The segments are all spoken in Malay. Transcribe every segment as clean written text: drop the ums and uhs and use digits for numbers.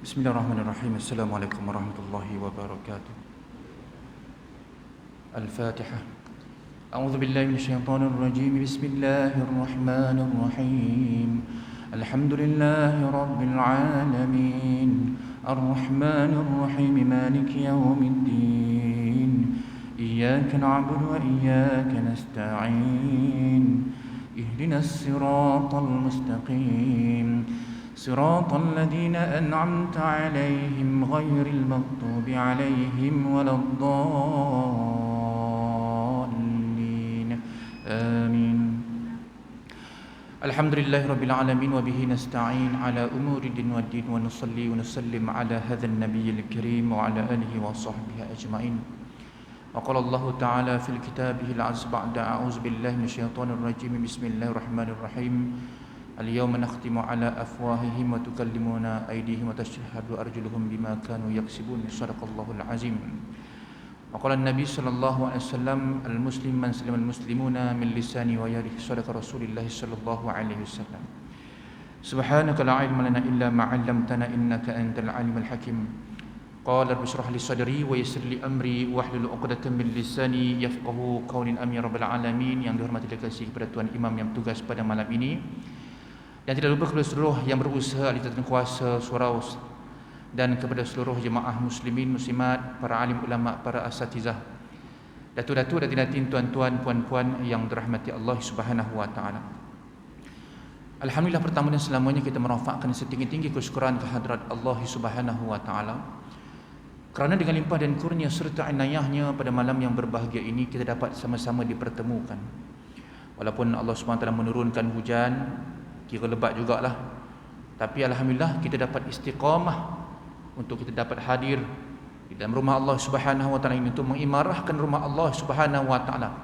Bismillahirrahmanirrahim. Assalamualaikum warahmatullahi wabarakatuh. Al-Fatihah. A'udzu billahi minasyaitonir rajim. Bismillahirrahmanirrahim. Alhamdulillahi rabbil alamin. Ar-Rahmanir Rahim. Maliki yaumiddin. Iyyaka na'budu wa iyyaka nasta'in. Ihdinas siratal mustaqim. صراط الذين أنعمت عليهم غير المغضوب عليهم ولا الضالين آمين. الحمد لله رب العالمين وبه نستعين على أمور الدين والدين ونصلي ونسلم على هذا النبي الكريم وعلى آله وصحبه أجمعين. وقال الله تعالى في كتابه العزيز بعد أعوذ بالله من الشيطان الرجيم بسم الله الرحمن الرحيم. اليوم نختم على أفواههم وتكلمنا أيديهم وتشهد أرجلهم بما كانوا يكسبون. صدق الله العظيم. وقال النبي صلى الله عليه وسلم المسلم من سلم المسلمون من لسانه ويده. صدق رسول الله صلى الله عليه وسلم. سبحانك لا علم لنا إلا ما علمتنا إنك أنت العليم الحكيم. قال رب اشرح لي صدري ويسر لي أمري واحلل عقدة من lisani yafqahu qawli. Amin ya rabbal alamin. Yang dihormati dan dikasihi kepada Tuan Imam yang bertugas pada malam ini, dan tidak lupa kepada seluruh yang berusaha di atas kuasa surau, dan kepada seluruh jemaah muslimin muslimat, para alim ulama, para asatizah, datuk-datuk dan datin, tuan-tuan, puan-puan yang dirahmati Allah Subhanahu wa taala. Alhamdulillah, pertama dan selamanya kita merafakkan setinggi-tinggi kesyukuran kehadrat Allah Subhanahu wa taala, kerana dengan limpah dan kurnia serta inayahnya pada malam yang berbahagia ini kita dapat sama-sama dipertemukan. Walaupun Allah Subhanahu wa taala menurunkan hujan, kira lebat jugalah, tapi alhamdulillah kita dapat istiqamah untuk kita dapat hadir di dalam rumah Allah Subhanahu wa taala ini untuk mengimarahkan rumah Allah Subhanahu wa taala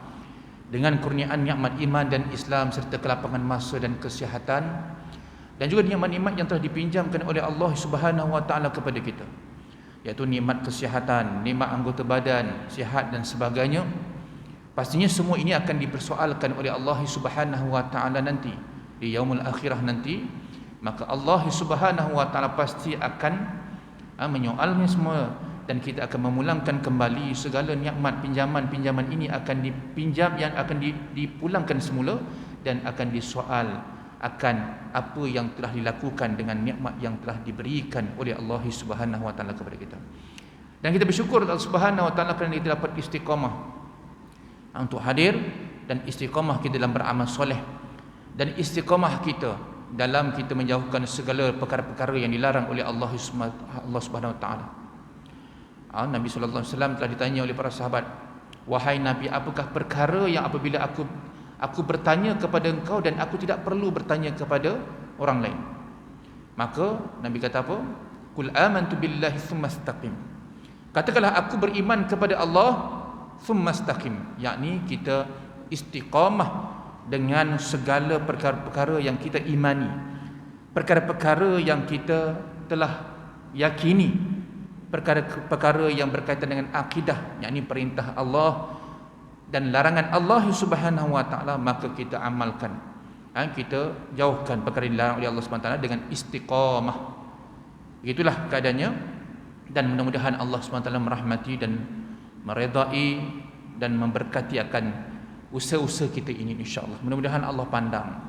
dengan kurniaan nikmat iman dan Islam serta kelapangan masa dan kesihatan, dan juga nikmat-nikmat yang telah dipinjamkan oleh Allah Subhanahu wa taala kepada kita, iaitu nikmat kesihatan, nikmat anggota badan sihat dan sebagainya. Pastinya semua ini akan dipersoalkan oleh Allah Subhanahu wa taala nanti di yaumul akhirah nanti. Maka Allah Subhanahu wa taala pasti akan menyoalnya semua, dan kita akan memulangkan kembali segala nikmat pinjaman-pinjaman ini akan dipinjam, yang akan dipulangkan semula, dan akan disoal akan apa yang telah dilakukan dengan nikmat yang telah diberikan oleh Allah Subhanahu wa taala kepada kita. Dan kita bersyukur Allah Subhanahu wa taala kerana kita dapat istiqamah untuk hadir, dan istiqamah kita dalam beramal soleh, dan istiqamah kita dalam kita menjauhkan segala perkara-perkara yang dilarang oleh Allah Subhanahu wa taala. Nabi sallallahu alaihi wasallam telah ditanya oleh para sahabat, "Wahai Nabi, apakah perkara yang apabila aku bertanya kepada engkau dan aku tidak perlu bertanya kepada orang lain?" Maka Nabi kata apa? "Qul amantu billahi tsumma istaqim." Katakanlah, aku beriman kepada Allah tsumma istaqim, yakni kita istiqamah dengan segala perkara-perkara yang kita imani, perkara-perkara yang kita telah yakini, perkara-perkara yang berkaitan dengan akidah, yakni perintah Allah dan larangan Allah Subhanahu wa taala, maka kita amalkan. Kita jauhkan perkara yang dilarang oleh Allah Subhanahu wa taala dengan istiqamah. Begitulah keadaannya, dan mudah-mudahan Allah Subhanahu wa taala merahmati dan meredai dan memberkati akan usaha-usaha kita ini, insya-Allah. Mudah-mudahan Allah pandang,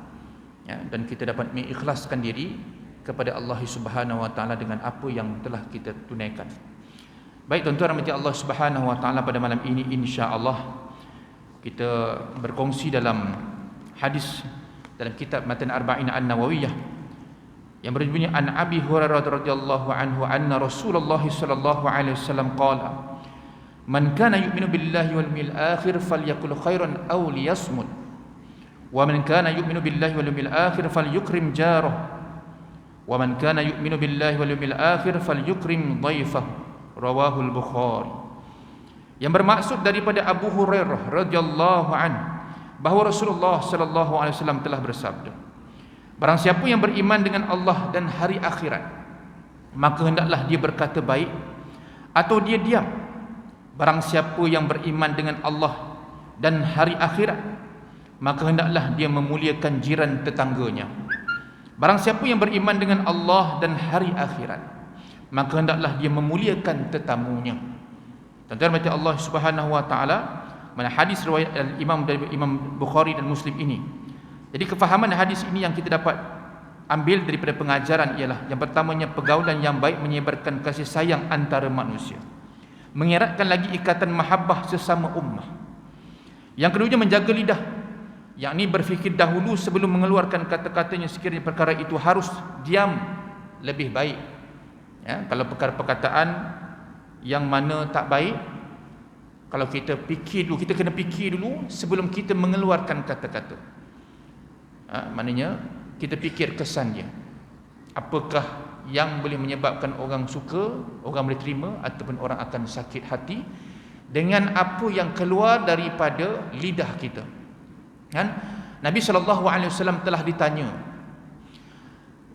dan kita dapat mengikhlaskan diri kepada Allah Subhanahu wa taala dengan apa yang telah kita tunaikan. Baik tuan-tuan rahmati Allah Subhanahu wa taala, pada malam ini insya-Allah kita berkongsi dalam hadis dalam kitab Matan Arba'in An-Nawawiyah yang berbunyi, an Abi Hurairah radhiyallahu anhu anna Rasulullah sallallahu alaihi wasallam qala, "Man kana yu'minu billahi wal yawmil akhir falyakul khairan aw liyasmut, wa man kana yu'minu billahi wal yawmil akhir falyukrim jarah, wa man kana yu'minu billahi wal yawmil akhir falyukrim dhaifah." Rawahul Bukhari. Yang bermaksud daripada Abu Hurairah radhiyallahu anhu bahawa Rasulullah sallallahu alaihi wasallam telah bersabda, "Barang siapa yang beriman dengan Allah dan hari akhirat, maka hendaklah dia berkata baik atau dia diam. Barang siapa yang beriman dengan Allah dan hari akhirat, maka hendaklah dia memuliakan jiran tetangganya. Barang siapa yang beriman dengan Allah dan hari akhirat, maka hendaklah dia memuliakan tetamunya. Tuan-tuan mati Allah Subhanahu wa taala, mana hadis riwayat Imam Bukhari dan Muslim ini. Jadi kefahaman hadis ini yang kita dapat ambil daripada pengajaran ialah yang pertamanya, pergaulan yang baik menyebarkan kasih sayang antara manusia, mengeratkan lagi ikatan mahabbah sesama ummah. Yang keduanya, menjaga lidah, yakni berfikir dahulu sebelum mengeluarkan kata-katanya sekiranya perkara itu harus diam lebih baik. Ya, kalau perkataan yang mana tak baik, kalau kita fikir dulu, kita kena fikir dulu sebelum kita mengeluarkan kata-kata. Maknanya kita fikir kesan dia, apakah yang boleh menyebabkan orang suka, orang boleh terima, ataupun orang akan sakit hati dengan apa yang keluar daripada lidah kita. Kan Nabi SAW telah ditanya,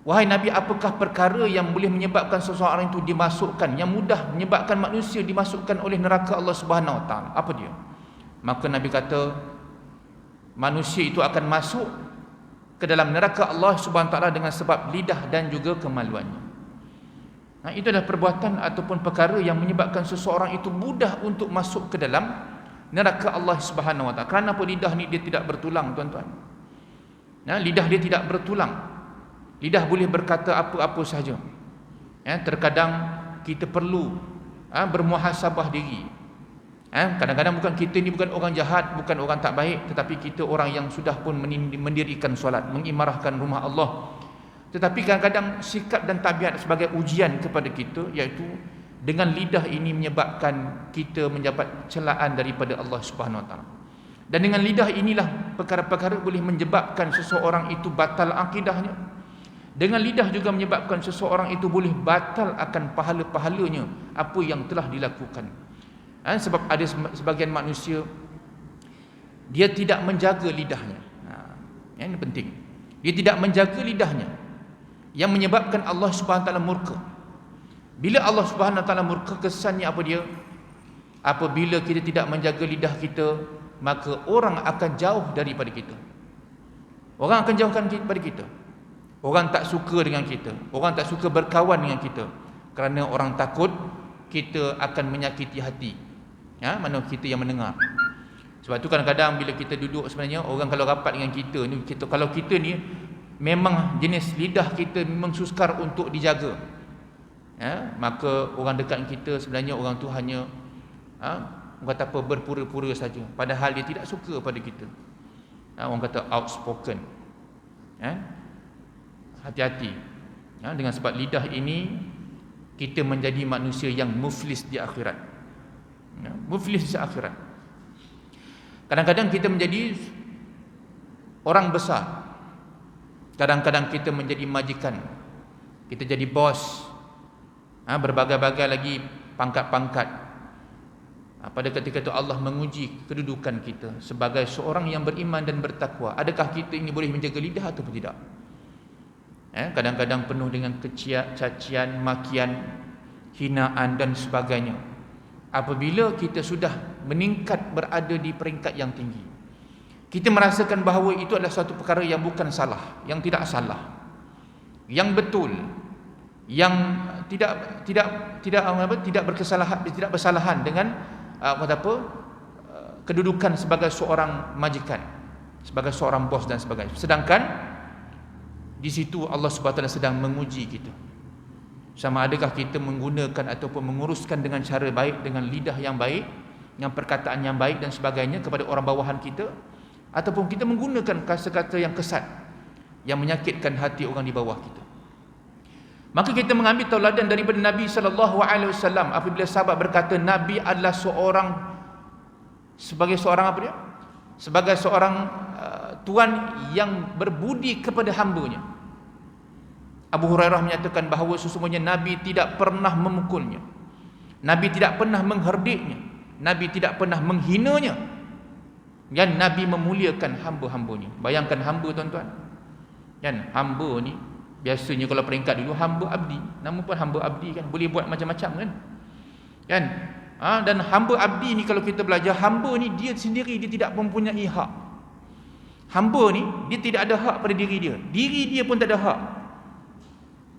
wahai Nabi, apakah perkara yang boleh menyebabkan seseorang itu dimasukkan, yang mudah menyebabkan manusia dimasukkan oleh neraka Allah Subhanahu Wa Taala? Apa dia? Maka Nabi kata, manusia itu akan masuk ke dalam neraka Allah Subhanahu Wa Taala dengan sebab lidah dan juga kemaluannya. Itu adalah perbuatan ataupun perkara yang menyebabkan seseorang itu mudah untuk masuk ke dalam neraka Allah Subhanahu Wa Taala. Kerana apa? Lidah ni dia tidak bertulang, tuan-tuan. Lidah dia tidak bertulang. Lidah boleh berkata apa-apa sahaja. Terkadang kita perlu bermuhasabah diri. Kadang-kadang bukan kita ni bukan orang jahat, bukan orang tak baik, tetapi kita orang yang sudah pun mendirikan solat, mengimarahkan rumah Allah. Tetapi kadang-kadang sikap dan tabiat sebagai ujian kepada kita, iaitu dengan lidah ini menyebabkan kita mendapat celaan daripada Allah Subhanahu Wa Taala. Dan dengan lidah inilah perkara-perkara boleh menyebabkan seseorang itu batal akidahnya. Dengan lidah juga menyebabkan seseorang itu boleh batal akan pahala-pahalanya apa yang telah dilakukan. Sebab ada sebagian manusia dia tidak menjaga lidahnya. Ini penting. Dia tidak menjaga lidahnya, yang menyebabkan Allah Subhanahu Wa Taala murka. Bila Allah Subhanahu Wa Taala murka, kesannya apa dia? Apabila kita tidak menjaga lidah kita, maka orang akan jauh daripada kita. Orang akan jauhkan daripada kita. Orang tak suka dengan kita. Orang tak suka berkawan dengan kita, kerana orang takut kita akan menyakiti hati mana kita yang mendengar. Sebab tu kadang-kadang bila kita duduk, sebenarnya orang kalau rapat dengan kita ni, kalau kita ni memang jenis lidah kita memang sukar untuk dijaga, maka orang dekat kita sebenarnya orang tu hanya orang kata apa, berpura-pura saja, padahal dia tidak suka pada kita. Orang kata outspoken. Hati-hati. Dengan sebab lidah ini kita menjadi manusia yang muflis di akhirat. Muflis di akhirat. Kadang-kadang kita menjadi orang besar, kadang-kadang kita menjadi majikan, kita jadi bos, berbagai-bagai lagi pangkat-pangkat. Pada ketika itu Allah menguji kedudukan kita sebagai seorang yang beriman dan bertakwa. Adakah kita ini boleh menjaga lidah atau tidak? Kadang-kadang penuh dengan cacian, makian, hinaan dan sebagainya. Apabila kita sudah meningkat berada di peringkat yang tinggi, kita merasakan bahawa itu adalah suatu perkara yang bukan salah, yang tidak salah, yang betul, yang tidak bersalahan dengan kedudukan sebagai seorang majikan, sebagai seorang bos dan sebagainya. Sedangkan di situ Allah Subhanahu Wa Taala sedang menguji kita, sama adakah kita menggunakan ataupun menguruskan dengan cara baik, dengan lidah yang baik, dengan perkataan yang baik dan sebagainya kepada orang bawahan kita, ataupun kita menggunakan kata-kata yang kesat yang menyakitkan hati orang di bawah kita. Maka kita mengambil tauladan daripada Nabi SAW apabila sahabat berkata Nabi adalah sebagai seorang apa dia? Sebagai seorang tuan yang berbudi kepada hambanya. Abu Hurairah menyatakan bahawa sesungguhnya Nabi tidak pernah memukulnya, Nabi tidak pernah mengherdiknya, Nabi tidak pernah menghinanya, dan Nabi memuliakan hamba-hambanya. Bayangkan hamba, tuan-tuan. Kan hamba ni biasanya kalau peringkat dulu hamba abdi, nama pun hamba abdi kan, boleh buat macam-macam kan. Dan hamba abdi ni kalau kita belajar, hamba ni dia sendiri dia tidak mempunyai hak. Hamba ni dia tidak ada hak pada diri dia. Diri dia pun tak ada hak.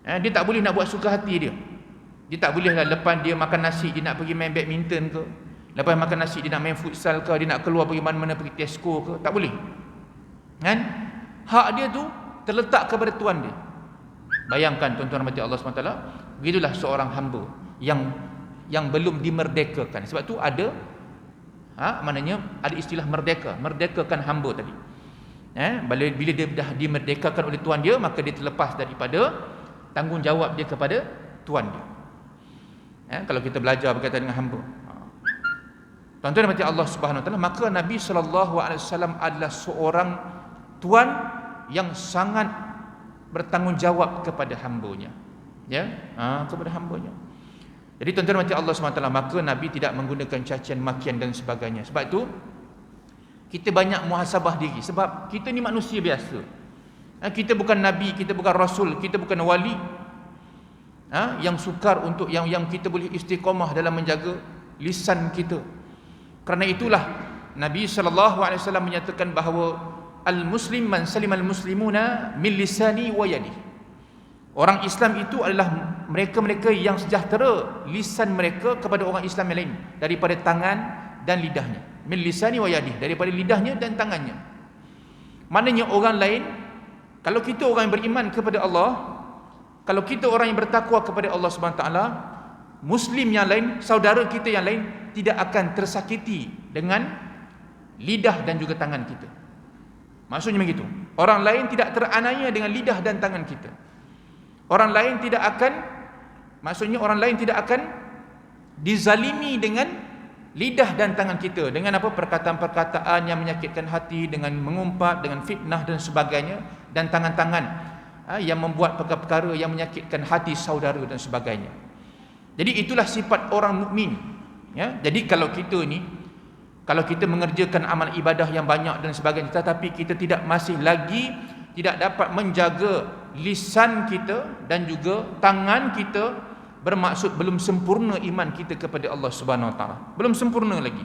Dia tak boleh nak buat suka hati dia. Dia tak boleh lah lepas dia makan nasi dia nak pergi main badminton ke, lepas makan nasi dia nak main futsal ke, dia nak keluar pergi mana-mana, pergi Tesco ke, tak boleh. Kan? Hak dia tu terletak kepada Tuhan dia. Bayangkan tuan-tuan rahmati Allah SWT, begitulah seorang hamba yang belum dimerdekakan. Sebab tu ada maknanya ada istilah merdekakan hamba tadi. Bila dia dah dimerdekakan oleh Tuhan dia, maka dia terlepas daripada tanggungjawab dia kepada Tuhan dia. Kalau kita belajar berkaitan dengan hamba, tuan-tuan rahmati Allah Subhanahu Wa Taala, maka Nabi SAW adalah seorang tuan yang sangat bertanggungjawab kepada hambanya, kepada hambanya. Jadi tuan-tuan mati Allah SWT, maka Nabi tidak menggunakan cacian, makian dan sebagainya. Sebab itu kita banyak muhasabah diri, sebab kita ni manusia biasa. Kita bukan Nabi, kita bukan Rasul, kita bukan wali yang sukar untuk yang kita boleh istiqamah dalam menjaga lisan kita. Kerana itulah Nabi SAW menyatakan bahawa al-muslim man salimal muslimuna min lisani wa yadi. Orang Islam itu adalah mereka-mereka yang sejahtera lisan mereka kepada orang Islam yang lain, daripada tangan dan lidahnya. Min lisani wa yadi, daripada lidahnya dan tangannya. Maknanya orang lain, kalau kita orang yang beriman kepada Allah, kalau kita orang yang bertakwa kepada Allah Subhanahu Wa Taala, muslim yang lain, saudara kita yang lain tidak akan tersakiti dengan lidah dan juga tangan kita. Maksudnya begitu. Orang lain tidak teraniaya dengan lidah dan tangan kita. Orang lain tidak akan, maksudnya orang lain tidak akan dizalimi dengan lidah dan tangan kita, dengan apa, perkataan-perkataan yang menyakitkan hati, dengan mengumpat, dengan fitnah dan sebagainya, dan tangan-tangan yang membuat perkara-perkara yang menyakitkan hati saudara dan sebagainya. Jadi itulah sifat orang mukmin. Jadi kalau kita mengerjakan amal ibadah yang banyak dan sebagainya, tetapi kita masih lagi tidak dapat menjaga lisan kita dan juga tangan kita, bermaksud belum sempurna iman kita kepada Allah Subhanahu Wa Taala. Belum sempurna lagi.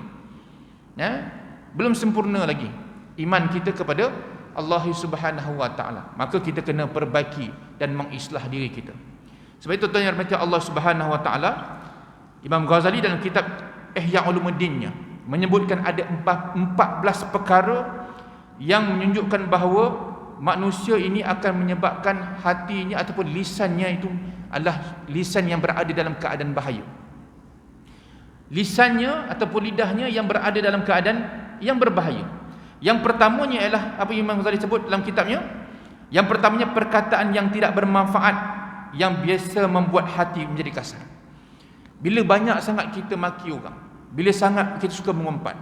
Belum sempurna lagi iman kita kepada Allah Subhanahu Wa Taala. Maka kita kena perbaiki dan mengislah diri kita. Sebab itu tuan yang dirahmati Allah Subhanahu Wa Taala, Imam Ghazali dalam kitab Ihya Ulumuddin-nya menyebutkan ada 14 perkara yang menunjukkan bahawa manusia ini akan menyebabkan hatinya ataupun lisannya itu adalah lisan yang berada dalam keadaan bahaya. Lisannya ataupun lidahnya yang berada dalam keadaan yang berbahaya. Yang pertamanya ialah apa Imam Ghazali sebut dalam kitabnya. Yang pertamanya perkataan yang tidak bermanfaat, yang biasa membuat hati menjadi kasar. Bila banyak sangat kita maki orang, bila sangat kita suka mengumpat,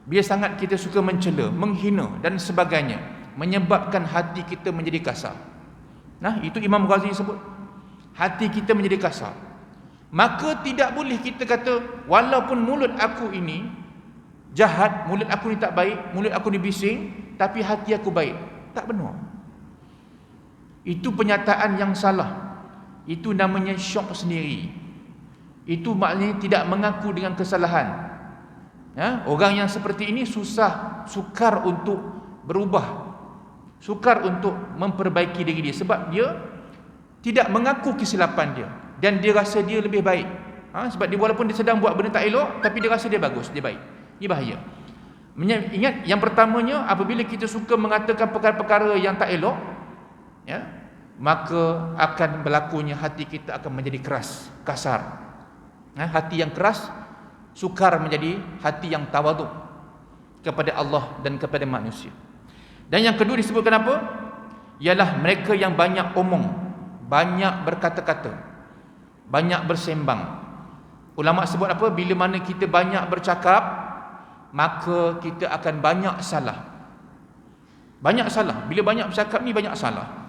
bila sangat kita suka mencela, menghina dan sebagainya, menyebabkan hati kita menjadi kasar. Itu Imam Ghazali sebut, hati kita menjadi kasar. Maka tidak boleh kita kata, walaupun mulut aku ini jahat, mulut aku ni tak baik, mulut aku ni bising, tapi hati aku baik. Tak benar. Itu pernyataan yang salah. Itu namanya syok sendiri. Itu maknanya tidak mengaku dengan kesalahan. Orang yang seperti ini sukar untuk berubah, sukar untuk memperbaiki diri dia, sebab dia tidak mengaku kesilapan dia dan dia rasa dia lebih baik. Sebab dia walaupun dia sedang buat benda tak elok, tapi dia rasa dia bagus, dia baik. Ini bahaya. Ingat, yang pertamanya, apabila kita suka mengatakan perkara-perkara yang tak elok, maka akan berlakunya hati kita akan menjadi keras, kasar. Hati yang keras sukar menjadi hati yang tawaduk kepada Allah dan kepada manusia. Dan yang kedua disebutkan apa? Ialah mereka yang banyak omong, banyak berkata-kata, banyak bersembang. Ulama sebut apa? Bila mana kita banyak bercakap, maka kita akan banyak salah. Banyak salah. Bila banyak bercakap ni banyak salah.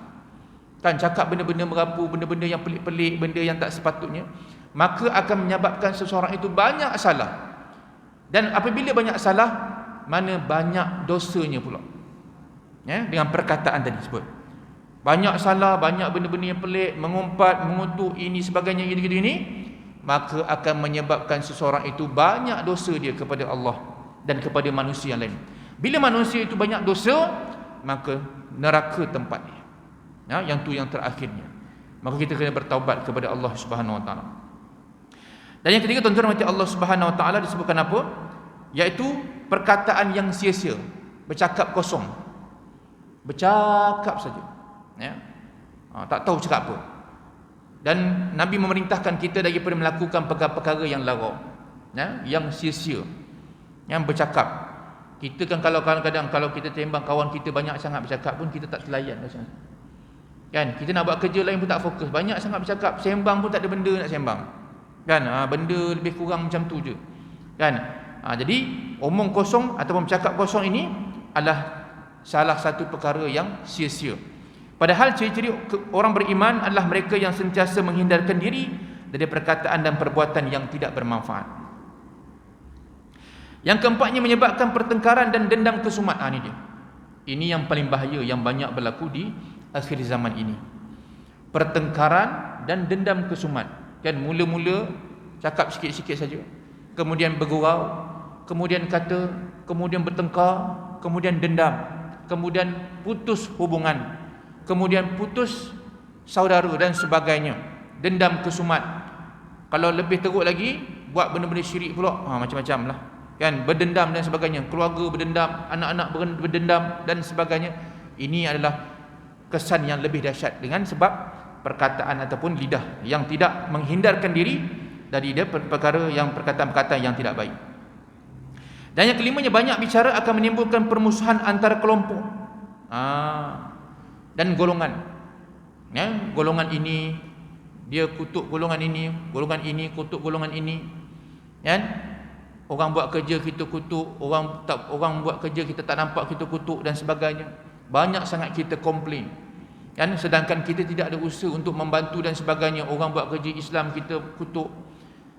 Kan cakap benda-benda merapu, benda-benda yang pelik-pelik, benda yang tak sepatutnya, maka akan menyebabkan seseorang itu banyak salah. Dan apabila banyak salah, mana banyak dosanya pula. Dengan perkataan tadi sebut. Banyak salah, banyak benda-benda yang pelik, mengumpat, mengutuk, ini sebagainya, ini, maka akan menyebabkan seseorang itu banyak dosa dia kepada Allah dan kepada manusia yang lain. Bila manusia itu banyak dosa, maka neraka tempat dia. Yang terakhirnya. Maka kita kena bertaubat kepada Allah Subhanahu Wa Taala. Dan yang ketiga, tuan-tuan mati Allah Subhanahu Wa Taala, disebutkan apa? Iaitu perkataan yang sia-sia, bercakap kosong, bercakap saja, ya. Tak tahu cakap apa. Dan Nabi memerintahkan kita daripada melakukan perkara-perkara yang lara, ya, yang sia-sia, yang bercakap. Kita kan kalau kadang-kadang kalau kita tembang kawan kita banyak sangat bercakap pun kita tak terlayan kan. Kita nak buat kerja lain pun tak fokus, banyak sangat bercakap, sembang pun tak ada benda nak sembang kan. Benda lebih kurang macam tu je kan. Jadi omong kosong ataupun bercakap kosong ini adalah salah satu perkara yang sia-sia. Padahal ciri-ciri orang beriman adalah mereka yang sentiasa menghindarkan diri dari perkataan dan perbuatan yang tidak bermanfaat. Yang keempatnya, menyebabkan pertengkaran dan dendam kesumat. Ini dia. Ini yang paling bahaya yang banyak berlaku di akhir zaman ini. Pertengkaran dan dendam kesumat. Kan mula-mula cakap sikit-sikit saja, kemudian bergurau, kemudian kata, kemudian bertengkar, kemudian dendam, kemudian putus hubungan, kemudian putus saudara dan sebagainya. Dendam kesumat. Kalau lebih teruk lagi, buat benda-benda syirik pula, macam-macam lah kan, berdendam dan sebagainya, keluarga berdendam, anak-anak berdendam dan sebagainya. Ini adalah kesan yang lebih dahsyat dengan sebab perkataan ataupun lidah yang tidak menghindarkan diri dari perkara yang perkataan-perkataan yang tidak baik. Dan yang kelimanya, banyak bicara akan menimbulkan permusuhan antara kelompok dan golongan. Ya, golongan ini dia kutuk golongan ini kutuk golongan ini. Kan? Orang buat kerja kita kutuk, orang buat kerja kita tak nampak kita kutuk dan sebagainya. Banyak sangat kita komplain. Kan? Sedangkan kita tidak ada usaha untuk membantu dan sebagainya. Orang buat kerja Islam kita kutuk.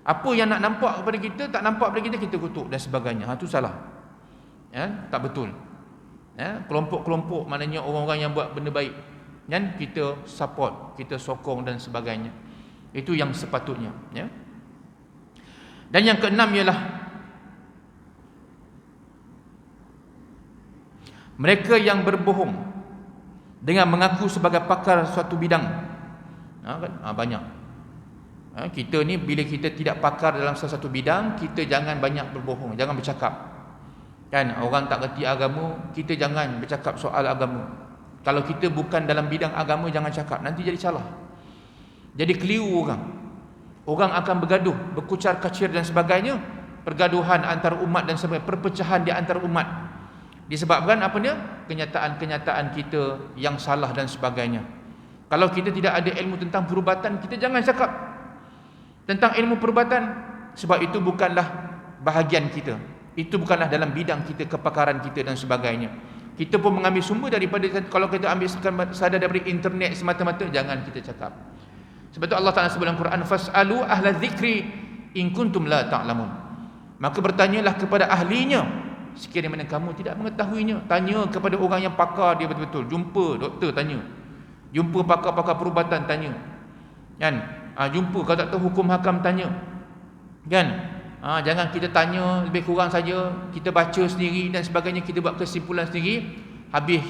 Apa yang nak nampak kepada kita, tak nampak kepada kita kutuk dan sebagainya. Itu salah. Ya, tak betul. Ya, kelompok-kelompok maknanya orang-orang yang buat benda baik, kan, kita support, kita sokong dan sebagainya. Itu yang sepatutnya, ya. Dan yang keenam ialah mereka yang berbohong dengan mengaku sebagai pakar suatu bidang. Banyak. Kita ni bila kita tidak pakar dalam salah satu bidang, kita jangan banyak berbohong, jangan bercakap. Kan, orang tak reti agama, kita jangan bercakap soal agama. Kalau kita bukan dalam bidang agama, jangan cakap, nanti jadi salah. Jadi keliru orang. Orang akan bergaduh, berkucar-kacir dan sebagainya, pergaduhan antara umat dan sebagainya, perpecahan di antara umat. Disebabkan apa dia? Kenyataan-kenyataan kita yang salah dan sebagainya. Kalau kita tidak ada ilmu tentang perubatan, kita jangan cakap tentang ilmu perubatan, sebab itu bukanlah bahagian kita. Itu bukanlah dalam bidang kita, kepakaran kita dan sebagainya. Kita pun mengambil sumber daripada, kalau kita ambil sadar daripada internet semata-mata, jangan kita cakap. Sebab itu Allah Ta'ala sebut dalam Quran, fas'alu ahla dzikri in kuntum la ta'lamun. Maka bertanyalah kepada ahlinya sekiranya kamu tidak mengetahuinya. Tanya kepada orang yang pakar dia betul-betul. Jumpa doktor, tanya. Jumpa pakar-pakar perubatan, tanya. Kan? Jumpa kalau tak tahu hukum hakam, tanya. Kan? Jangan kita tanya lebih kurang saja, kita baca sendiri dan sebagainya, kita buat kesimpulan sendiri, habis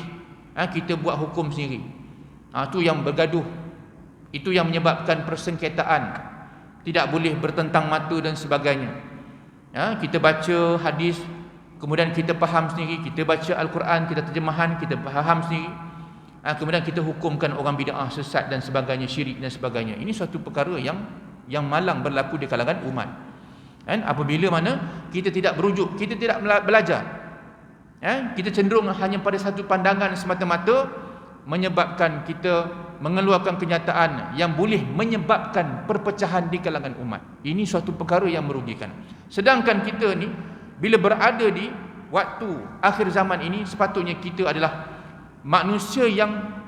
kita buat hukum sendiri. Itu yang bergaduh. Itu yang menyebabkan persengketaan. Tidak boleh bertentang mata dan sebagainya. Kita baca hadis, kemudian kita faham sendiri, kita baca Al-Quran, kita terjemahan, kita faham sendiri, kemudian kita hukumkan orang bid'ah, sesat dan sebagainya, syirik dan sebagainya. Ini suatu perkara yang malang berlaku di kalangan umat. Kan? Apabila mana kita tidak berujuk, kita tidak belajar, kita cenderung hanya pada satu pandangan semata-mata, menyebabkan kita mengeluarkan kenyataan yang boleh menyebabkan perpecahan di kalangan umat. Ini suatu perkara yang merugikan. Sedangkan kita ni bila berada di waktu akhir zaman ini, sepatutnya kita adalah manusia yang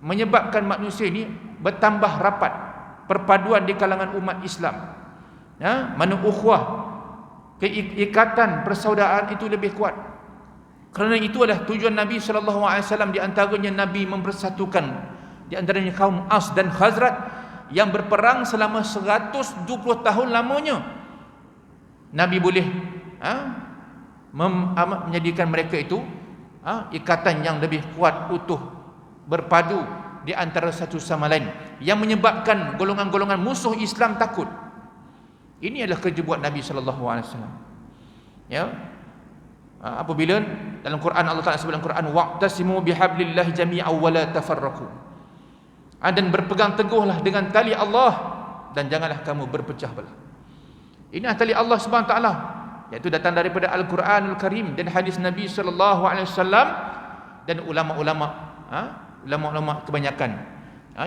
menyebabkan manusia ini bertambah rapat, perpaduan di kalangan umat Islam. Mana ukhuwah, keikatan persaudaraan itu lebih kuat. Kerana itu adalah tujuan Nabi SAW. Di antaranya Nabi mempersatukan di antaranya kaum Aus dan Khazraj yang berperang selama 120 tahun lamanya. Nabi boleh menjadikan mereka itu ikatan yang lebih kuat, utuh, berpadu di antara satu sama lain, yang menyebabkan golongan-golongan musuh Islam takut. Ini adalah kerja buat Nabi sallallahu alaihi wasallam. Ya. Apabila dalam Quran Allah Taala sebut dalam Quran wa'tasimu bihablillahi jami'an wa la tafarraqu. Dan berpegang teguhlah dengan tali Allah dan janganlah kamu berpecah belah. Ini tali Allah Subhanahu wa taala, iaitu datang daripada Al-Quranul Karim dan hadis Nabi sallallahu alaihi wasallam dan ulama-ulama kebanyakan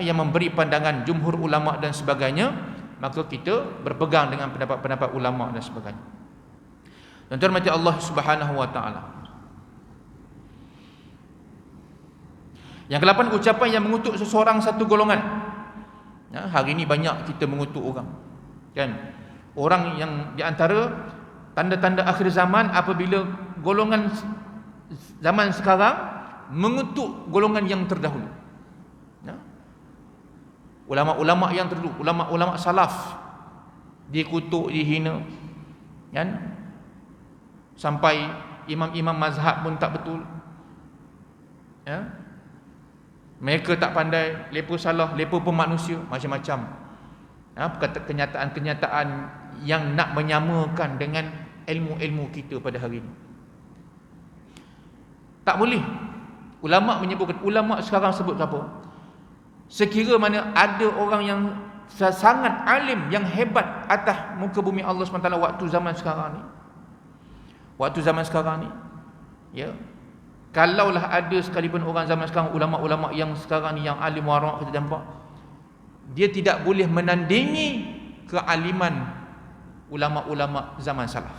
yang memberi pandangan jumhur ulama dan sebagainya, maka kita berpegang dengan pendapat-pendapat ulama dan sebagainya. Tuan-tuan mati Allah Subhanahu wa taala. Yang ke-8, ucapan yang mengutuk seseorang satu golongan. Hari ini banyak kita mengutuk orang. Kan? Orang yang di antara tanda-tanda akhir zaman apabila golongan zaman sekarang mengutuk golongan yang terdahulu. Ulama-ulama yang terdahulu, ulama-ulama salaf dikutuk, dihina. Kan? Sampai imam-imam mazhab pun tak betul. Ya. Mereka tak pandai, mereka salah, mereka pun manusia, macam-macam. Kenyataan-kenyataan yang nak menyamakan dengan ilmu-ilmu kita pada hari ini. Tak boleh. Ulama menyebutkan, ulama sekarang sebut apa? Sekira mana ada orang yang sangat alim, yang hebat atas muka bumi Allah SWT waktu zaman sekarang ni. Waktu zaman sekarang ni, ya, kalaulah ada sekalipun orang zaman sekarang, ulama-ulama yang sekarang ni yang alim wara' kita nampak, dia tidak boleh menandingi kealiman ulama-ulama zaman salaf.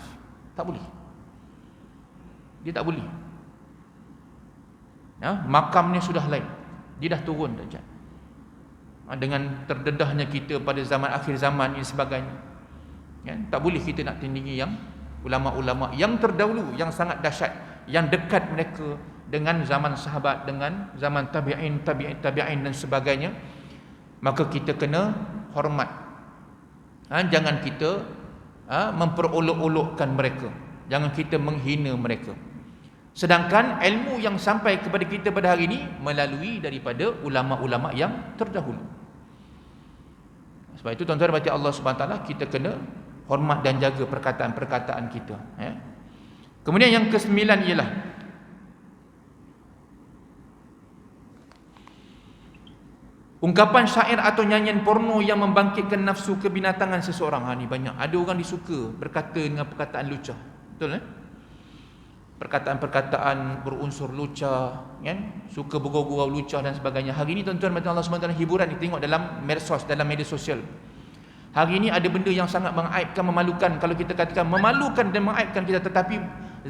Tak boleh. Dia tak boleh. Makamnya sudah lain. Dia dah turun darjat. Dengan terdedahnya kita pada zaman akhir zaman ini sebagainya. Tak boleh kita nak tandingi yang ulama-ulama yang terdahulu, yang sangat dahsyat, yang dekat mereka dengan zaman sahabat, dengan zaman tabi'in dan sebagainya. Maka kita kena hormat. Jangan kita memperolok-olokkan mereka, jangan kita menghina mereka. Sedangkan ilmu yang sampai kepada kita pada hari ini melalui daripada ulama-ulama yang terdahulu. Sebab itu tuan-tuan baca Allah Subhanahu Wa Taala, kita kena hormat dan jaga perkataan-perkataan kita. Kemudian yang ke-9 ialah ungkapan syair atau nyanyian porno yang membangkitkan nafsu kebinatangan seseorang. Ni banyak. Ada orang disuka berkata dengan perkataan lucah. Betul perkataan-perkataan berunsur lucah, kan? Suka bergurau-gurau lucah dan sebagainya. Hari ini tuan-tuan mata Allah SWT hiburan ditengok dalam medsos, dalam media sosial. Hari ini ada benda yang sangat mengaibkan, memalukan. Kalau kita katakan memalukan dan mengaibkan kita, tetapi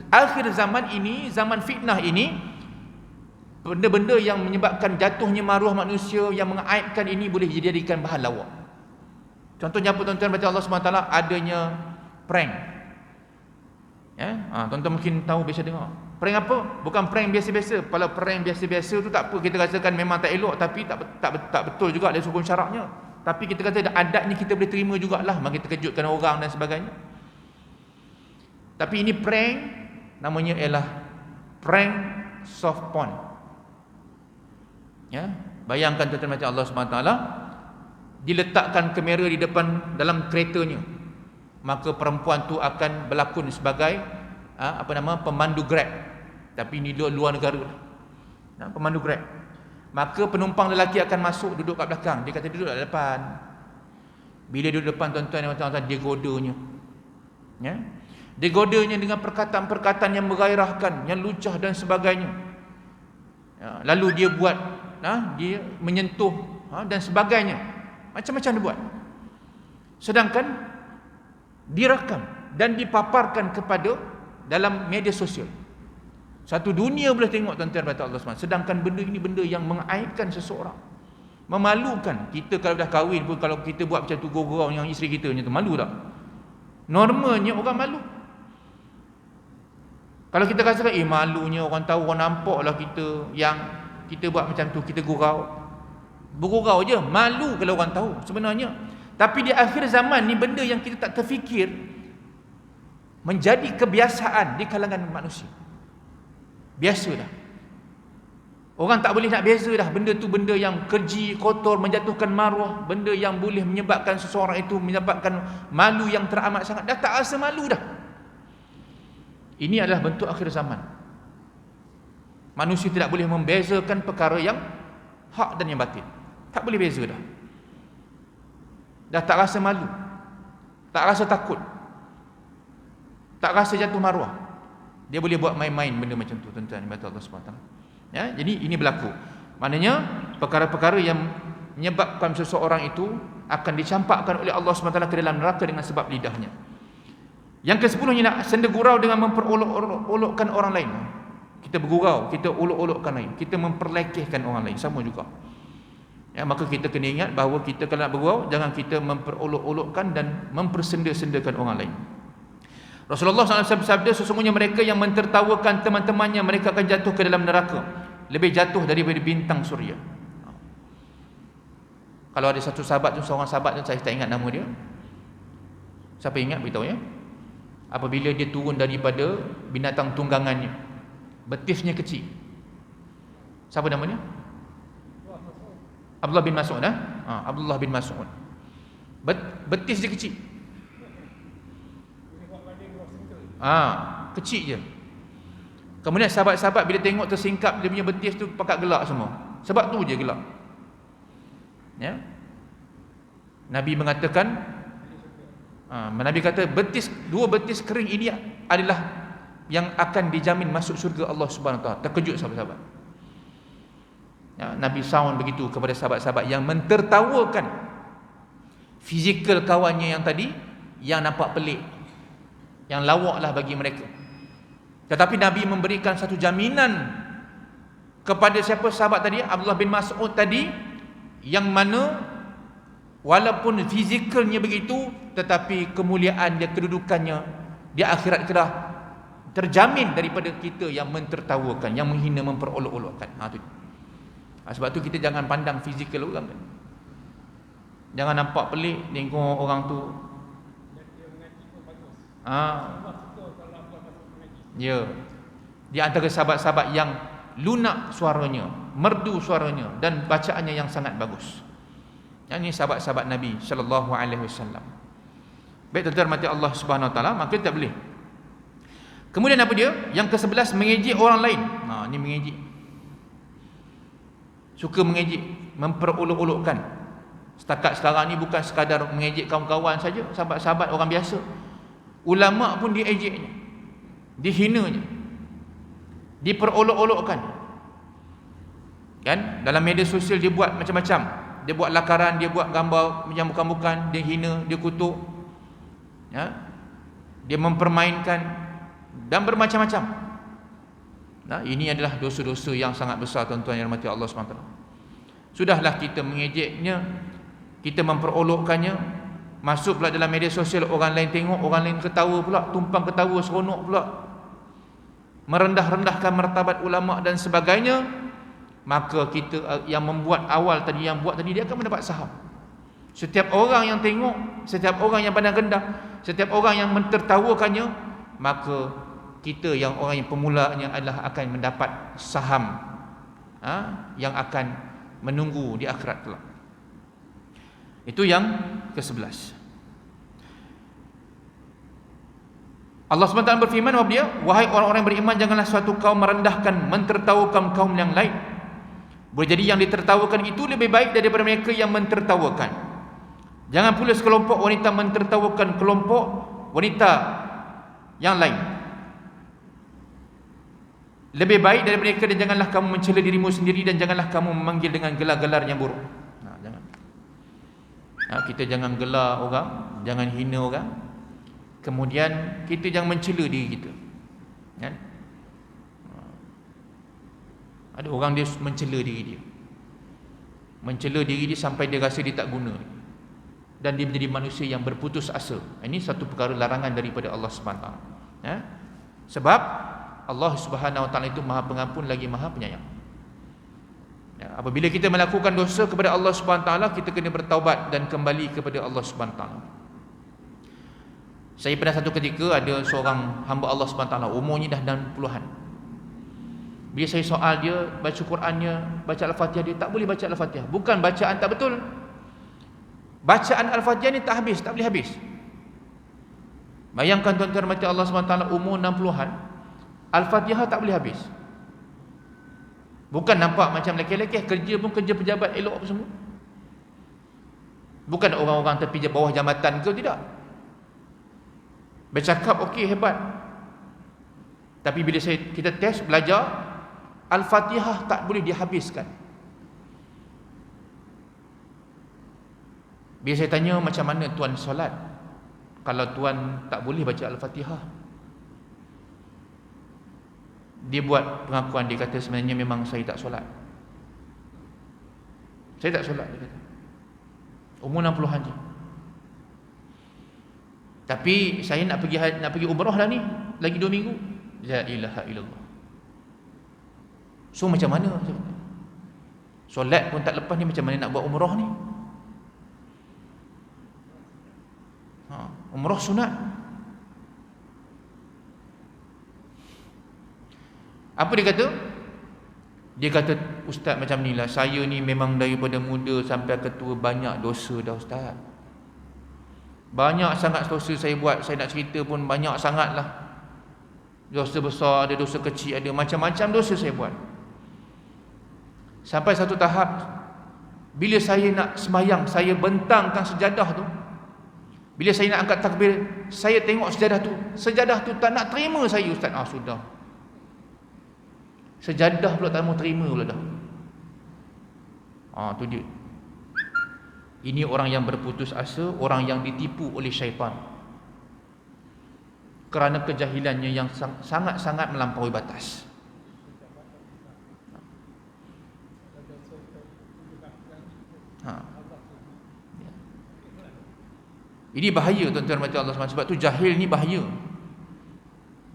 akhir zaman ini, zaman fitnah ini, benda-benda yang menyebabkan jatuhnya maruah manusia, yang mengaibkan ini boleh dijadikan bahan lawak. Contohnya apa tuan-tuan baca Allah SWT? Adanya prank. Tuan-tuan mungkin tahu, biasa dengar. Prank apa? Bukan prank biasa-biasa. Kalau prank biasa-biasa tu tak apa, kita rasakan memang tak elok, tapi tak betul juga dari hukum syaraknya. Tapi kita kata adatnya kita boleh terima jugalah, maka kita kejutkan orang dan sebagainya. Tapi ini prank, namanya ialah prank soft porn. Bayangkan tuan-tuan macam Allah SWT diletakkan kamera di depan dalam keretanya, maka perempuan tu akan berlakon sebagai pemandu Grab. Tapi ini luar negara lah. Pemandu Grab. Maka penumpang lelaki akan masuk, duduk kat belakang. Dia kata duduk kat depan. Bila duduk depan, tuan-tuan dia godanya. Dia godanya dengan perkataan-perkataan yang menggairahkan, yang lucah dan sebagainya. Lalu dia buat, dia menyentuh dan sebagainya. Macam-macam dia buat. Sedangkan direkam dan dipaparkan kepada dalam media sosial. Satu dunia boleh tengok tuan-tuan kata Allah SWT. Sedangkan benda ini benda yang mengaibkan seseorang, memalukan. Kita kalau dah kahwin pun, kalau kita buat macam tu, gurau yang isteri kita macam tu, malu tak? Normalnya orang malu. Kalau kita katakan malunya orang tahu, orang nampak lah kita yang kita buat macam tu, kita gurau. Bergurau je, malu kalau orang tahu sebenarnya. Tapi di akhir zaman ni, benda yang kita tak terfikir menjadi kebiasaan di kalangan manusia. Biasa dah. Orang tak boleh nak beza dah. Benda tu benda yang keji, kotor, menjatuhkan maruah, benda yang boleh menyebabkan seseorang itu menyebabkan malu yang teramat sangat. Dah tak rasa malu dah. Ini adalah bentuk akhir zaman. Manusia tidak boleh membezakan perkara yang hak dan yang batil. Tak boleh beza dah. Dah tak rasa malu, tak rasa takut, tak rasa jatuh maruah. Dia boleh buat main-main benda macam tu, tuan-tuan yang Allah SWT. Ya, jadi ini berlaku. Maknanya perkara-perkara yang menyebabkan seseorang itu akan dicampakkan oleh Allah SWT ke dalam neraka dengan sebab lidahnya. Yang ke-10 nak senda gurau dengan memperolok-olokkan orang lain. Kita bergurau, kita olok-olokkan lain, kita memperlekehkan orang lain, sama juga. Ya, maka kita kena ingat bahawa kita kalau nak bergurau, jangan kita memperolok-olokkan dan mempersenda-sendakan orang lain. Rasulullah SAW bersabda, sesungguhnya mereka yang mentertawakan teman-temannya, mereka akan jatuh ke dalam neraka, lebih jatuh daripada bintang suria. Kalau ada satu sahabat tu, seorang sahabat tu, saya tak ingat nama dia. Siapa ingat beritahu ya. Apabila dia turun daripada binatang tunggangannya, betisnya kecil. Siapa namanya? Abdullah bin Mas'ud. Abdullah bin Mas'ud. Betis dia kecil. Kecil je. Kemudian sahabat-sahabat bila tengok tersingkap dia punya betis tu, pakat gelak semua. Sebab tu je gelak. Ya. Nabi mengatakan, Nabi kata dua betis kering ini adalah yang akan dijamin masuk syurga Allah Subhanahu Wa Taala. Terkejut sahabat-sahabat. Ya, Nabi sound begitu kepada sahabat-sahabat yang mentertawakan fizikal kawannya yang tadi, yang nampak pelik, yang lawaklah bagi mereka. Tetapi Nabi memberikan satu jaminan kepada siapa sahabat tadi, Abdullah bin Mas'ud tadi, yang mana walaupun fizikalnya begitu, tetapi kemuliaan dia, kedudukannya di akhirat kelak terjamin daripada kita yang mentertawakan, yang menghina, memperolok-olokkan. Sebab tu kita jangan pandang fizikal orang. Jangan nampak pelik tengok orang tu. Ya. Di antara sahabat-sahabat yang lunak suaranya, merdu suaranya, dan bacaannya yang sangat bagus. Yang ini sahabat-sahabat Nabi sallallahu alaihi wasallam. Baik, tuan-tuan mati Allah Subhanahu Wa Taala, maka tak boleh. Kemudian apa dia? Yang ke-11, mengejek orang lain. Ini mengejek. Suka mengejek, memperolok-olokkan. Setakat sekarang ni bukan sekadar mengejek kawan-kawan saja, sahabat-sahabat orang biasa. Ulama pun diejeknya, dihinanya, diperolok-olokkan. Kan? Dalam media sosial dia buat macam-macam. Dia buat lakaran, dia buat gambar yang bukan-bukan, dia hina, dia kutuk. Ya? Dia mempermainkan dan bermacam-macam. Ini adalah dosa-dosa yang sangat besar, tuan-tuan yang dirahmati Allah SWT. Sudahlah kita mengejeknya, kita memperolokkannya, masuk pula dalam media sosial, orang lain tengok, orang lain ketawa pula, tumpang ketawa seronok pula, merendah-rendahkan martabat ulama dan sebagainya. Maka kita yang membuat awal tadi, yang buat tadi, dia akan mendapat saham. Setiap orang yang tengok, setiap orang yang pandang rendah, setiap orang yang mentertawakannya, maka kita yang orang yang pemulanya adalah akan mendapat saham yang akan menunggu di akhirat kelak. Itu yang ke-11. Allah SWT berfirman kepada dia, wahai orang-orang yang beriman, janganlah suatu kaum merendahkan, mentertawakan kaum yang lain. Boleh jadi yang ditertawakan itu lebih baik daripada mereka yang mentertawakan. Jangan pula sekelompok wanita mentertawakan kelompok wanita yang lain. Lebih baik daripada mereka, dan janganlah kamu mencela dirimu sendiri, dan janganlah kamu memanggil dengan gelar-gelar yang buruk. Jangan. Kita jangan gelar orang, jangan hina orang. Kemudian kita jangan mencela diri kita. Kan? Ada orang dia mencela diri dia. Mencela diri dia sampai dia rasa dia tak guna. Dan dia menjadi manusia yang berputus asa. Ini satu perkara larangan daripada Allah SWT. Sebab Allah Subhanahu Wa Taala itu Maha Pengampun lagi Maha Penyayang. Apabila kita melakukan dosa kepada Allah Subhanahu Wa Taala, kita kena bertaubat dan kembali kepada Allah Subhanahu Wa Taala. Saya pernah satu ketika ada seorang hamba Allah Subhanahu Wa Taala, umurnya dah 60-an. Bila saya soal dia, baca Qurannya, baca Al-Fatihah, dia tak boleh baca Al-Fatihah. Bukan bacaan tak betul. Bacaan Al-Fatihah ni tak habis, tak boleh habis. Bayangkan tuan-tuan mati Allah SWT, umur 60-an, Al-Fatihah tak boleh habis. Bukan nampak macam lekeh-lekeh, kerja pun kerja pejabat elok apa semua. Bukan orang-orang tepi bawah jambatan ke, tidak. Bercakap okey, hebat. Tapi bila kita test, belajar, Al-Fatihah tak boleh dihabiskan. Bila saya tanya macam mana tuan solat, kalau tuan tak boleh baca Al-Fatihah, dia buat pengakuan, dia kata sebenarnya memang saya tak solat. Saya tak solat, dia kata. Umur 60-an je. Tapi saya nak pergi umrah dah ni, lagi 2 minggu. La ilaha illallah. So macam mana? Solat pun tak lepas ni, macam mana nak buat umrah ni? Umrah sunat. Apa dia kata? Dia kata, ustaz macam ni lah, saya ni memang daripada muda sampai ke tua banyak dosa dah ustaz. Banyak sangat dosa saya buat, saya nak cerita pun banyak sangat lah. Dosa besar ada, dosa kecil ada, macam-macam dosa saya buat. Sampai satu tahap, bila saya nak sembahyang, saya bentangkan sejadah tu. Bila saya nak angkat takbir, saya tengok sejadah tu tak nak terima saya, ustaz. Sudah. Sejadah pula tak mau terima pula dah. Tu dia. Ini orang yang berputus asa, orang yang ditipu oleh syaitan. Kerana kejahilannya yang sangat-sangat melampaui batas. Ini bahaya tuan-tuan mati Allah SWT. Sebab tu jahil ni bahaya.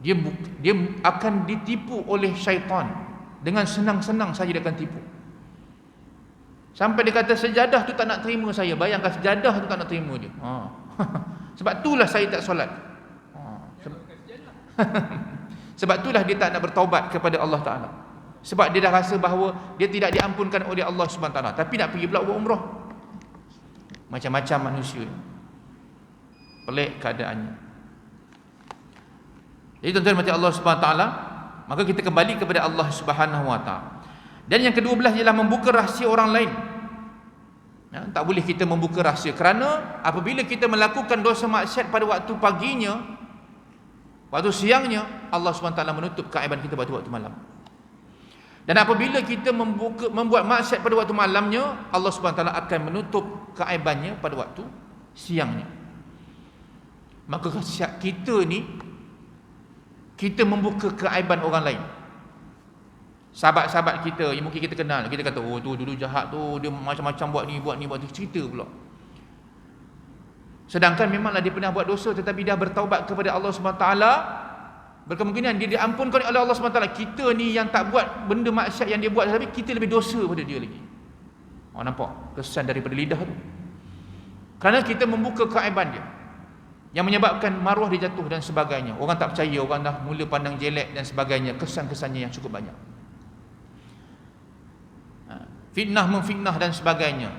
Dia akan ditipu oleh syaitan. Dengan senang-senang saja dia akan tipu. Sampai dia kata sejadah tu tak nak terima saya. Bayangkan sejadah tu tak nak terima dia. Sebab itulah saya tak solat. Sebab itulah dia tak nak bertaubat kepada Allah Ta'ala. Sebab dia dah rasa bahawa dia tidak diampunkan oleh Allah SWT. Tapi nak pergi pula buat umrah. Macam-macam manusia. Pelik keadaannya. Jadi tuan-tuan mati Allah SWT, maka kita kembali kepada Allah SWT. Dan yang ke-12 ialah membuka rahsia orang lain. Tak boleh kita membuka rahsia, kerana apabila kita melakukan dosa maksiat pada waktu paginya, waktu siangnya, Allah SWT menutup keaiban kita pada waktu malam. Dan apabila kita membuat maksiat pada waktu malamnya, Allah SWT akan menutup keaibannya pada waktu siangnya. Maka kita ni, kita membuka keaiban orang lain. Sahabat-sahabat kita yang mungkin kita kenal, kita kata, tu dulu jahat tu, dia macam-macam buat ni, buat tu, cerita pula. Sedangkan memanglah dia pernah buat dosa, tetapi dia bertaubat kepada Allah SWT, berkemungkinan dia diampunkan oleh Allah SWT. Kita ni yang tak buat benda maksiat yang dia buat, tapi kita lebih dosa pada dia lagi. Nampak kesan daripada lidah tu. Kerana kita membuka keaiban dia, yang menyebabkan maruah dia jatuh dan sebagainya. Orang tak percaya, orang dah mula pandang jelek dan sebagainya. Kesan-kesannya yang cukup banyak. Fitnah memfitnah dan sebagainya.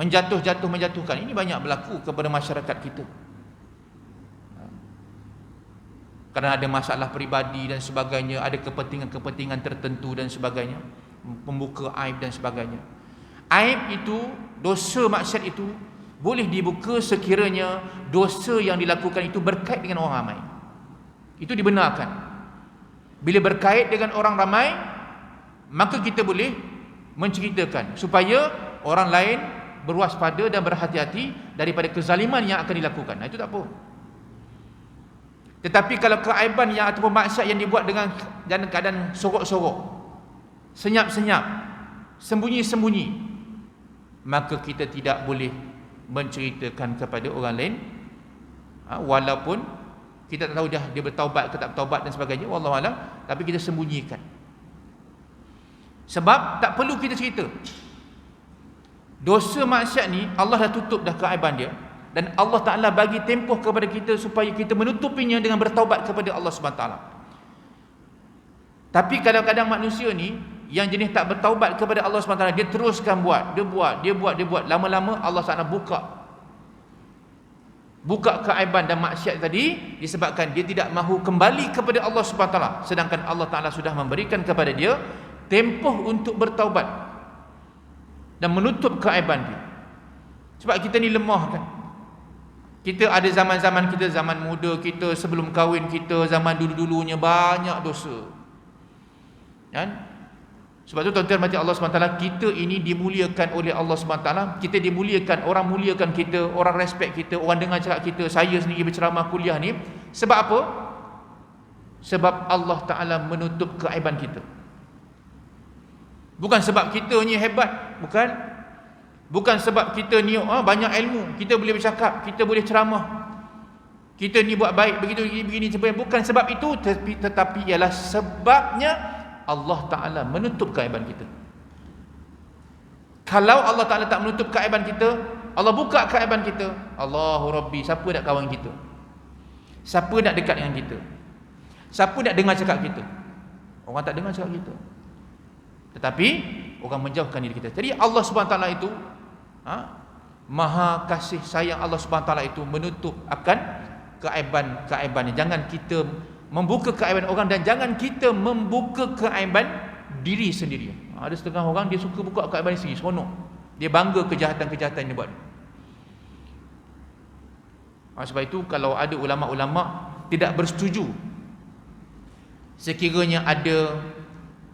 Menjatuhkan. Ini banyak berlaku kepada masyarakat kita. Kerana ada masalah peribadi dan sebagainya, ada kepentingan-kepentingan tertentu dan sebagainya, membuka aib dan sebagainya. Aib itu, dosa maksiat itu boleh dibuka sekiranya dosa yang dilakukan itu berkait dengan orang ramai. Itu dibenarkan. Bila berkait dengan orang ramai, maka kita boleh menceritakan supaya orang lain berwaspada dan berhati-hati daripada kezaliman yang akan dilakukan. Itu tak apa. Tetapi kalau keaiban yang ataupun maksiat yang dibuat dengan dalam keadaan sorok-sorok, senyap-senyap, sembunyi-sembunyi, maka kita tidak boleh menceritakan kepada orang lain, walaupun kita tak tahu dia bertaubat ke tak bertaubat dan sebagainya, wallahu alam, tapi kita sembunyikan. Sebab tak perlu kita cerita. Dosa maksiat ni Allah dah tutup dah keaiban dia, dan Allah Ta'ala bagi tempoh kepada kita supaya kita menutupinya dengan bertaubat kepada Allah SWT. Tapi kadang-kadang manusia ni yang jenis tak bertaubat kepada Allah SWT, dia teruskan buat, dia buat. Lama-lama Allah SWT buka keaiban dan maksiat tadi disebabkan dia tidak mahu kembali kepada Allah SWT, sedangkan Allah Ta'ala sudah memberikan kepada dia tempoh untuk bertaubat dan menutup keaiban dia. Sebab kita ni lemah kan. Kita ada zaman-zaman kita, zaman muda kita, sebelum kahwin kita, zaman dulu-dulunya banyak dosa kan? Sebab tu tuan-tuan mati Allah SWT, kita ini dimuliakan oleh Allah SWT. Kita dimuliakan, orang muliakan kita, orang respect kita, orang dengar cakap kita, saya sendiri berceramah kuliah ni. Sebab apa? Sebab Allah Ta'ala menutup keaiban kita. Bukan sebab kita ni hebat, bukan sebab kita ni banyak ilmu, kita boleh bercakap, kita boleh ceramah, kita ni buat baik begini sebagainya. Bukan sebab itu, tetapi ialah sebabnya Allah Ta'ala menutup keaiban kita. Kalau Allah Ta'ala tak menutup keaiban kita, Allah buka keaiban kita, Allahu Rabbi, siapa nak kawan kita? Siapa nak dekat dengan kita? Siapa nak dengar cakap kita? Orang tak dengar cakap kita, tetapi orang menjauhkan diri kita. Jadi Allah SWT itu maha kasih sayang. Allah SWT itu menutup akan keaiban-keaibannya. Jangan kita membuka keaiban orang, dan jangan kita membuka keaiban diri sendiri. Ada setengah orang dia suka buka keaiban diri sendiri, seronok. Dia bangga kejahatan-kejahatan yang dia buat. Sebab itu kalau ada ulama-ulama tidak bersetuju sekiranya ada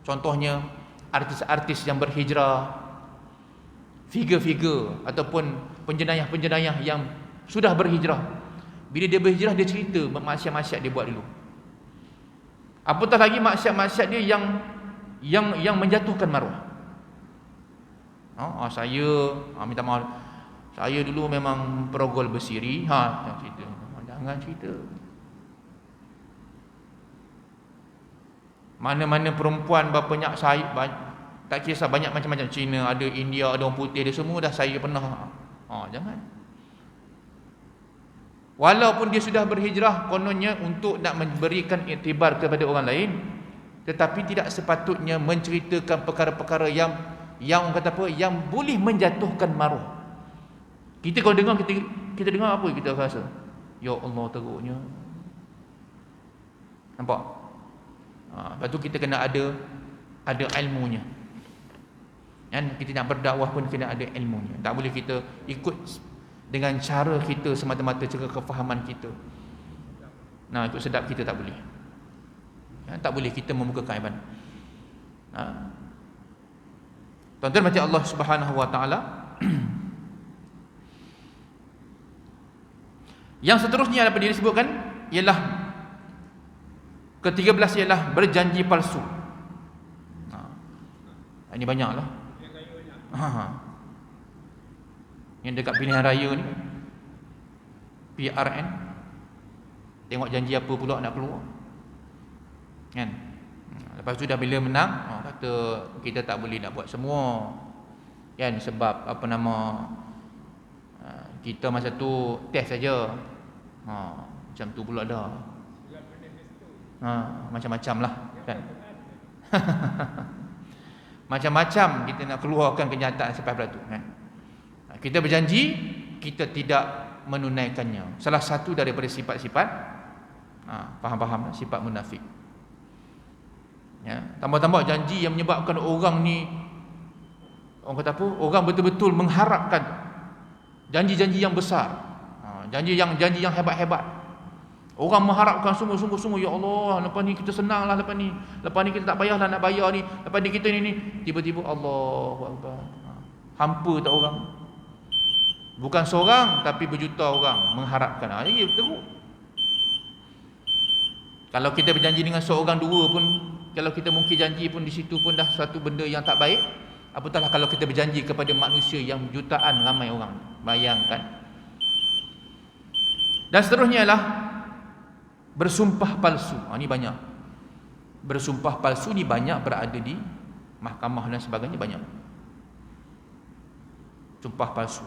contohnya artis-artis yang berhijrah, figure-figure ataupun penjenayah-penjenayah yang sudah berhijrah, bila dia berhijrah dia cerita maksiat-maksiat dia buat dulu. Apatah lagi maksiat-maksiat dia yang menjatuhkan maruah. Saya minta maaf, saya dulu memang perogol bersiri. Cerita. Jangan cerita. Mana-mana perempuan berapa saya, tak kisah banyak macam-macam, Cina ada, India ada, orang putih ada, semua dah saya pernah. Jangan. Walaupun dia sudah berhijrah kononnya untuk nak memberikan iktibar kepada orang lain, tetapi tidak sepatutnya menceritakan perkara-perkara yang orang kata apa, yang boleh menjatuhkan maruah. Kita kalau dengar, kita dengar apa kita rasa? Ya Allah, teruknya. Nampak? Lepas tu kita kena ada ilmunya. Kan? Kita nak berdakwah pun kena ada ilmunya. Tak boleh kita ikut dengan cara kita semata-mata, cara kefahaman kita. Ikut sedap kita tak boleh. Tak boleh kita membuka keaiban. Tuan-tuan mati Allah Subhanahu Wa Taala. Yang seterusnya apa dia disebutkan ialah ke-13 ialah berjanji palsu. Ini banyaklah. Yang dekat pilihan raya ni, PRN, tengok janji apa pula nak keluar kan. Lepas tu dah bila menang, kata kita tak boleh nak buat semua kan, sebab kita masa tu test saja. Macam tu pula dah. Macam-macam lah kan. Macam-macam kita nak keluarkan kenyataan selepas tu kan. Kita berjanji, kita tidak menunaikannya. Salah satu daripada sifat-sifat faham-faham sifat munafik. Ya, tambah-tambah janji yang menyebabkan orang ni, orang kata apa? Orang betul-betul mengharapkan janji-janji yang besar. Janji yang hebat-hebat. Orang mengharapkan sungguh-sungguh, ya Allah, lepas ni kita senanglah, lepas ni kita tak payahlah nak bayar ni, lepas ni kita ni tiba-tiba Allahu Akbar. Hampa tak orang. Bukan seorang tapi berjuta orang mengharapkan. Ya teruk. Kalau kita berjanji dengan seorang dua pun, kalau kita mungkin janji pun di situ pun dah suatu benda yang tak baik, apatahlah kalau kita berjanji kepada manusia yang jutaan ramai orang. Bayangkan. Dan seterusnya ialah bersumpah palsu. Ini banyak. Bersumpah palsu ni banyak berada di mahkamah dan sebagainya, banyak. Sumpah palsu.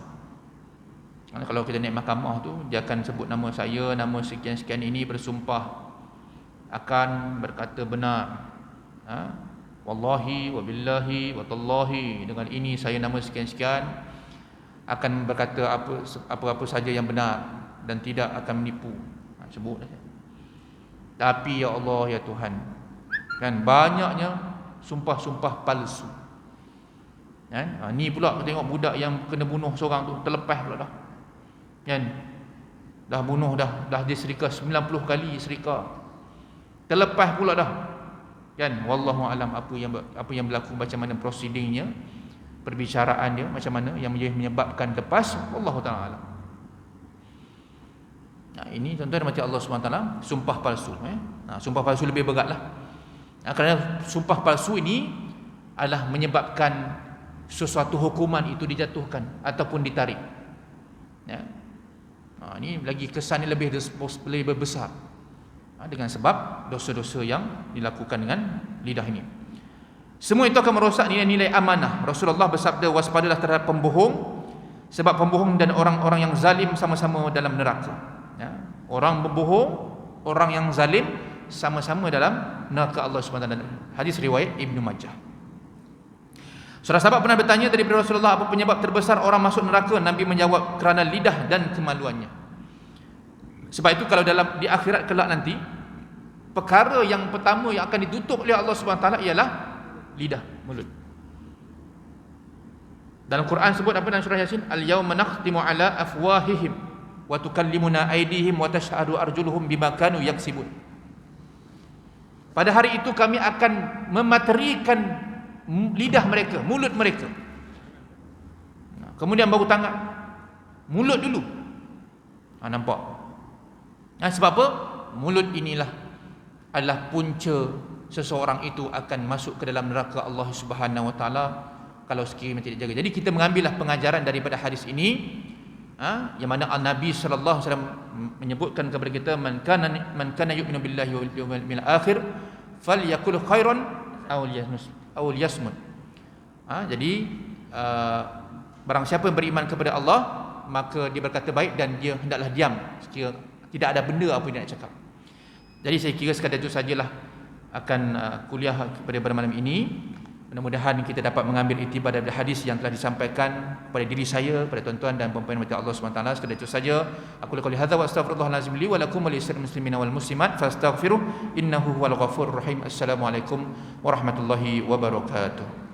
Kalau kita naik mahkamah tu, dia akan sebut nama saya, nama sekian-sekian ini, bersumpah akan berkata benar ha? Wallahi, wabillahi, watallahi, dengan ini saya nama sekian-sekian akan berkata apa-apa saja yang benar dan tidak akan menipu. Sebut. Tapi ya Allah, ya Tuhan, kan banyaknya sumpah-sumpah palsu. Kan? Ni pula tengok budak yang kena bunuh seorang tu, terlepas pula dah. Kan? Dah bunuh dah dia serika 90 kali serika. Terlepas pula dah. Kan? Wallahu alam apa yang berlaku, macam mana proceedingnya, perbicaraan dia macam mana yang menyebabkan lepas, wallahu taala alam. Nah, ini tuan-tuan macam Allah SWT, sumpah palsu. Sumpah palsu lebih beratlah. Kerana sumpah palsu ini adalah menyebabkan sesuatu hukuman itu dijatuhkan ataupun ditarik. Ya. Ini lagi kesannya lebih besar, dengan sebab dosa-dosa yang dilakukan dengan lidah ini. Semua itu akan merosak nilai-nilai amanah. Rasulullah bersabda, waspadalah terhadap pembohong, sebab pembohong dan orang-orang yang zalim sama-sama dalam neraka. Ya. Orang berbohong, orang yang zalim sama-sama dalam neraka Allah SWT. Hadis riwayat Ibnu Majah. Saudara sahabat pernah bertanya daripada Rasulullah, apa penyebab terbesar orang masuk neraka? Nabi menjawab, kerana lidah dan kemaluannya. Sebab itu kalau di akhirat kelak nanti, perkara yang pertama yang akan ditutup oleh Allah SWT ialah lidah, mulut. Dalam Quran sebut apa dalam surah Yasin? Al-yawma nakhtimu ala afwahihim wa tukallimuna aydihim wa tashhadu arjuluhum bima kanu yaksibun. Pada hari itu kami akan mematerikan lidah mereka, mulut mereka. Kemudian baru tangan. Mulut dulu. Nampak? Sebab apa? Mulut inilah adalah punca seseorang itu akan masuk ke dalam neraka Allah Subhanahu Wa Taala kalau sekiranya tidak jaga. Jadi kita mengambillah pengajaran daripada hadis ini, yang mana Nabi sallallahu alaihi wasallam menyebutkan kepada kita, man kana yu'minu billahi wal yawmil akhir falyakul khairan aw liyasmut. Jadi barang siapa yang beriman kepada Allah, maka dia berkata baik dan dia hendaklah diam sekira tidak ada benda apa yang dia nak cakap. Jadi saya kira sekadar itu sajalah akan kuliah pada malam ini. Mudah-mudahan kita dapat mengambil iktibar daripada hadis yang telah disampaikan kepada diri saya, pada tuan-tuan dan puan-puan mati Allah SWT. Sekadar itu saja. Aku lakukan hadza wa astaghfirullahalazim li wa lakum wa lisal muslimina wal muslimat fastaghfiruh innahu huwal ghafurur rahim. Assalamualaikum warahmatullahi wabarakatuh.